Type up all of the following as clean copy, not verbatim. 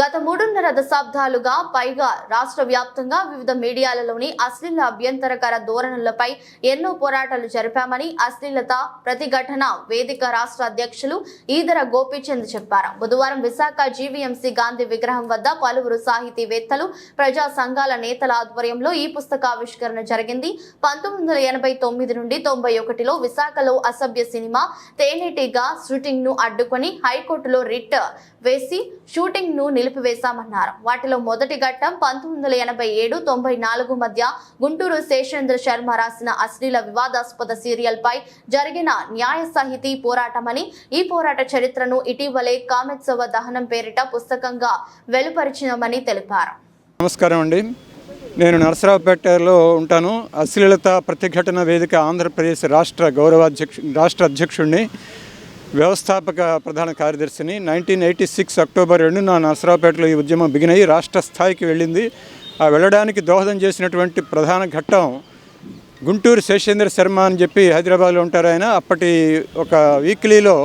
గత 3.5 దశాబ్దాలుగా పైగా రాష్ట్ర వ్యాప్తంగా వివిధ మీడియాలలోని అశ్లీల అభ్యంతరకర ధోరణులపై ఎన్నో పోరాటాలు జరిపామని అశ్లీలత ప్రతిఘటన వేదిక రాష్ట్ర అధ్యక్షులు ఈదర గోపీచంద్ చెప్పారు. బుధవారం విశాఖ జీవీఎంసీ గాంధీ విగ్రహం వద్ద పలువురు సాహితీవేత్తలు, ప్రజా సంఘాల నేతల ఆధ్వర్యంలో ఈ పుస్తకావిష్కరణ జరిగింది. 1989 నుండి 91లో విశాఖలో అసభ్య సినిమా తేనెటీగా షూటింగ్ ను అడ్డుకొని హైకోర్టులో రిట్ వేసి షూటింగ్ ను నిలిపివేశామన్నారు. వాటిలో మొదటి ఘట్టం 1987-94 మధ్య గుంటూరు శేషేంద్ర శర్మ రాసిన అశ్లీల వివాదాస్పద సీరియల్ పై జరిగిన న్యాయ సాహితీ పోరాటమని, ఈ పోరాట చరిత్రను ఇటీవలే కామెత్సవ దహనం పేరిట పుస్తకంగా వెలువరించామని తెలిపారు. నమస్కారం అండి, నేను నరసరావుపేటలో ఉంటాను. అశ్లీలత ప్రతిఘటన వేదిక ఆంధ్రప్రదేశ్ రాష్ట్ర అధ్యక్షుడిని, వ్యవస్థాపక ప్రధాన కార్యదర్శిని. 1986 అక్టోబర్ 2న నరసరావుపేటలో ఈ ఉద్యమం బిగినయి రాష్ట్ర స్థాయికి వెళ్ళింది. ఆ వెళ్ళడానికి దోహదం చేసినటువంటి ప్రధాన ఘట్టం గుంటూరు శేషేంద్ర శర్మ అని చెప్పి హైదరాబాద్లో ఉంటారు ఆయన. అప్పటి ఒక వీక్లీలో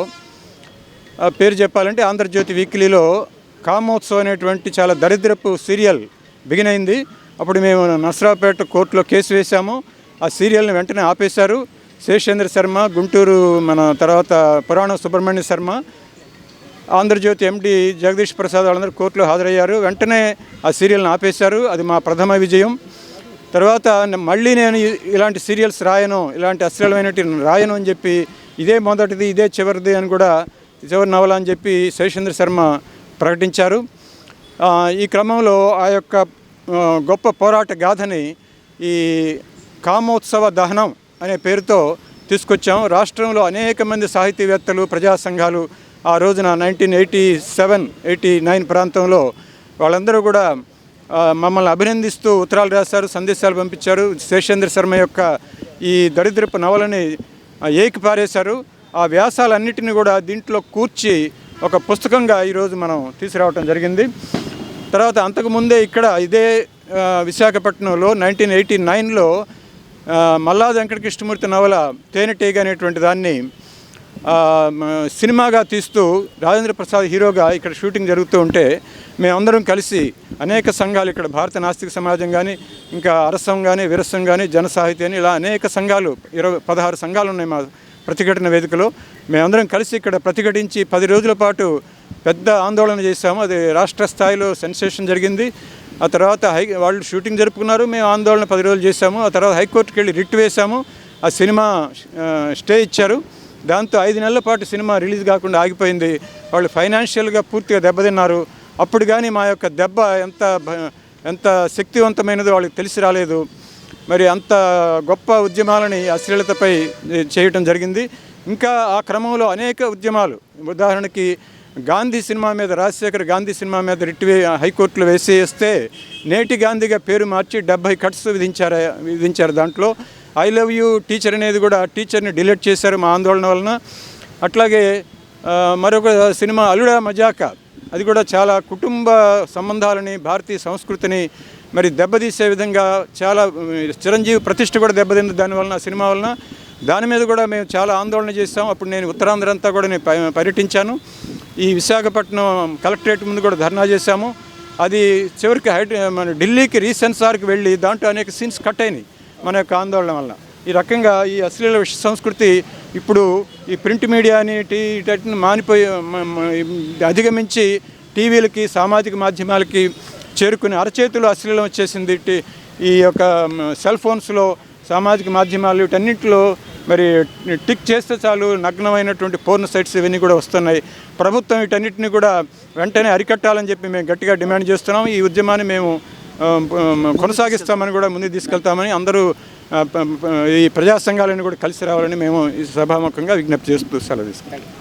పేరు చెప్పాలంటే ఆంధ్రజ్యోతి వీక్లీలో కామోత్సవ్ అనేటువంటి చాలా దరిద్రపు సీరియల్ బిగినైంది. అప్పుడు మేము నరసరావుపేట కోర్టులో కేసు వేశాము. ఆ సీరియల్ని వెంటనే ఆపేశారు. శేషేంద్ర శర్మ, గుంటూరు మన తర్వాత పురాణ సుబ్రహ్మణ్య శర్మ, ఆంధ్రజ్యోతి ఎండి జగదీష్ ప్రసాద్ వాళ్ళందరూ కోర్టులో హాజరయ్యారు. వెంటనే ఆ సీరియల్ని ఆపేశారు. అది మా ప్రథమ విజయం. తర్వాత మళ్ళీ నేను ఇలాంటి సీరియల్స్ రాయను, ఇలాంటి అశ్లీలమైనటువంటి రాయను అని చెప్పి, ఇదే మొదటిది, ఇదే చివరిది అని కూడా, చివరి నవల అని చెప్పి శేషేంద్ర శర్మ ప్రకటించారు. ఈ క్రమంలో ఆ యొక్క గొప్ప పోరాట గాథని ఈ కామోత్సవ దహనం అనే పేరుతో తీసుకొచ్చాం. రాష్ట్రంలో అనేక మంది సాహితీవేత్తలు, ప్రజా సంఘాలు ఆ రోజున 1987-89 ప్రాంతంలో వాళ్ళందరూ కూడా మమ్మల్ని అభినందిస్తూ ఉత్తరాలు రాశారు, సందేశాలు పంపించారు. శేషేంద్ర శర్మ యొక్క ఈ దరిద్రపు నవలని ఏకిపారేశారు. ఆ వ్యాసాలన్నిటిని కూడా దీంట్లో కూర్చి ఒక పుస్తకంగా ఈరోజు మనం తీసుకురావటం జరిగింది. తర్వాత అంతకుముందే ఇక్కడ ఇదే విశాఖపట్నంలో 1989లో మల్లాది వెంకటకృష్ణమూర్తి నవల తేనెటీగ అనేటువంటి దాన్ని సినిమాగా తీస్తూ రాజేంద్ర ప్రసాద్ హీరోగా ఇక్కడ షూటింగ్ జరుగుతూ ఉంటే మేమందరం కలిసి అనేక సంఘాలు, ఇక్కడ భారత నాస్తిక సమాజం కానీ, ఇంకా అరసం కానీ, విరసం కానీ, జన సాహితీ అని, ఇలా అనేక సంఘాలు 16 సంఘాలు ఉన్నాయి మా ప్రతిఘటన వేదికలో. మేమందరం కలిసి ఇక్కడ ప్రతిఘటించి 10 రోజుల పాటు పెద్ద ఆందోళన చేశాము. అది రాష్ట్ర స్థాయిలో సెన్సేషన్ జరిగింది. ఆ తర్వాత వాళ్ళు షూటింగ్ జరుపుకున్నారు, మేము ఆందోళన 10 రోజులు చేశాము. ఆ తర్వాత హైకోర్టుకి వెళ్ళి రిట్ వేశాము. ఆ సినిమా స్టే ఇచ్చారు. దాంతో 5 నెలల పాటు సినిమా రిలీజ్ కాకుండా ఆగిపోయింది. వాళ్ళు ఫైనాన్షియల్గా పూర్తిగా దెబ్బతిన్నారు. అప్పుడు కానీ మా యొక్క దెబ్బ ఎంత శక్తివంతమైనదో వాళ్ళకి తెలిసి రాలేదు. మరి అంత గొప్ప ఉద్యమాలని అశ్లీలతపై చేయటం జరిగింది. ఇంకా ఆ క్రమంలో అనేక ఉద్యమాలు, ఉదాహరణకి గాంధీ సినిమా మీద, రాజశేఖర్ గాంధీ సినిమా మీద రిట్ హైకోర్టులో వేసేస్తే నేటి గాంధీగా పేరు మార్చి 70 కట్స్ విధించారు. దాంట్లో ఐ లవ్ యూ టీచర్ అనేది కూడా, టీచర్ని డిలీట్ చేశారు మా ఆందోళన వలన. అట్లాగే మరొక సినిమా అల్లుడా మజాకా, అది కూడా చాలా కుటుంబ సంబంధాలని, భారతీయ సంస్కృతిని మరి దెబ్బతీసే విధంగా, చాలా చిరంజీవి ప్రతిష్ట కూడా దెబ్బతింది దానివలన, సినిమా వలన. దాని మీద కూడా మేము చాలా ఆందోళన చేసాం. అప్పుడు నేను ఉత్తరాంధ్ర అంతా కూడా నేను పర్యటించాను. ఈ విశాఖపట్నం కలెక్టరేట్ ముందు కూడా ధర్నా చేశాము. అది చివరికి మన ఢిల్లీకి రీసెన్సార్కి వెళ్ళి దాంట్లో అనేక సీన్స్ కట్ అయినాయి మన యొక్క ఆందోళన వలన. ఈ రకంగా ఈ అశ్లీల విష సంస్కృతి ఇప్పుడు ఈ ప్రింట్ మీడియాని మానిపోయి అధిగమించి టీవీలకి, సామాజిక మాధ్యమాలకి చేరుకుని అరచేతులు అశ్లీలం వచ్చేసింది. ఈ యొక్క సెల్ ఫోన్స్లో, సామాజిక మాధ్యమాలు వీటన్నింటిలో మరి టిక్ చేస్తే చాలు నగ్నమైనటువంటి పోర్న్ సైట్స్ ఇవన్నీ కూడా వస్తున్నాయి. ప్రభుత్వం వీటన్నిటిని కూడా వెంటనే అరికట్టాలని చెప్పి మేము గట్టిగా డిమాండ్ చేస్తున్నాం. ఈ ఉద్యమాన్ని మేము కొనసాగిస్తామని కూడా ముందుకు తీసుకెళ్తామని, అందరూ ఈ ప్రజా సంఘాలను కూడా కలిసి రావాలని మేము ఈ సభాముఖంగా విజ్ఞప్తి చేస్తూ సెలవు తీసుకుంటాం.